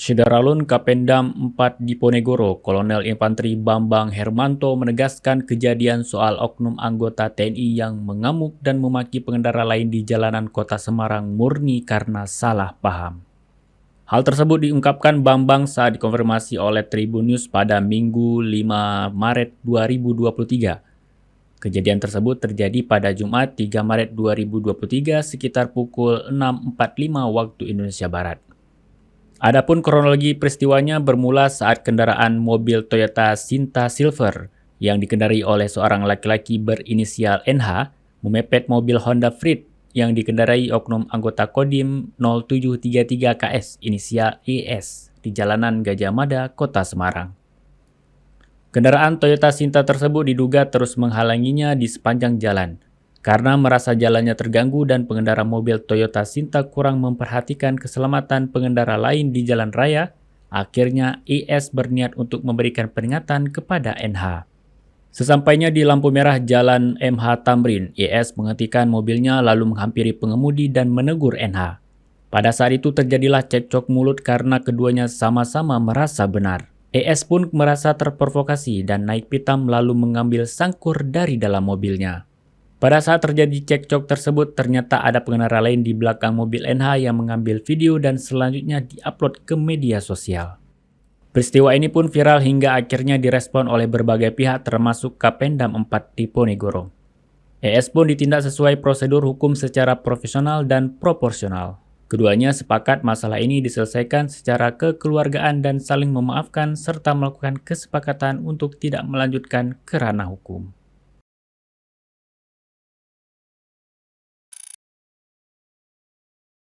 Syederalun Kapendam 4 Diponegoro, Kolonel Infanteri Bambang Hermanto menegaskan kejadian soal oknum anggota TNI yang mengamuk dan memaki pengendara lain di jalanan kota Semarang murni karena salah paham. Hal tersebut diungkapkan Bambang saat dikonfirmasi oleh Tribun News pada Minggu 5 Maret 2023. Kejadian tersebut terjadi pada Jumat 3 Maret 2023 sekitar pukul 6.45 waktu Indonesia Barat. Adapun kronologi peristiwanya bermula saat kendaraan mobil Toyota Sinta Silver yang dikendarai oleh seorang laki-laki berinisial NH memepet mobil Honda Freed yang dikendarai oknum anggota Kodim 0733 KS inisial ES di Jalanan Gajah Mada, Kota Semarang. Kendaraan Toyota Sinta tersebut diduga terus menghalanginya di sepanjang jalan. Karena merasa jalannya terganggu dan pengendara mobil Toyota Sinta kurang memperhatikan keselamatan pengendara lain di jalan raya, akhirnya IS berniat untuk memberikan peringatan kepada NH. Sesampainya di lampu merah jalan MH Tamrin, IS menghentikan mobilnya lalu menghampiri pengemudi dan menegur NH. Pada saat itu terjadilah cekcok mulut karena keduanya sama-sama merasa benar. IS pun merasa terprovokasi dan naik pitam lalu mengambil sangkur dari dalam mobilnya. Pada saat terjadi cekcok tersebut, ternyata ada pengendara lain di belakang mobil NH yang mengambil video dan selanjutnya diupload ke media sosial. Peristiwa ini pun viral hingga akhirnya direspon oleh berbagai pihak termasuk Kapendam 4 Diponegoro. ES pun ditindak sesuai prosedur hukum secara profesional dan proporsional. Keduanya sepakat masalah ini diselesaikan secara kekeluargaan dan saling memaafkan serta melakukan kesepakatan untuk tidak melanjutkan ke ranah hukum.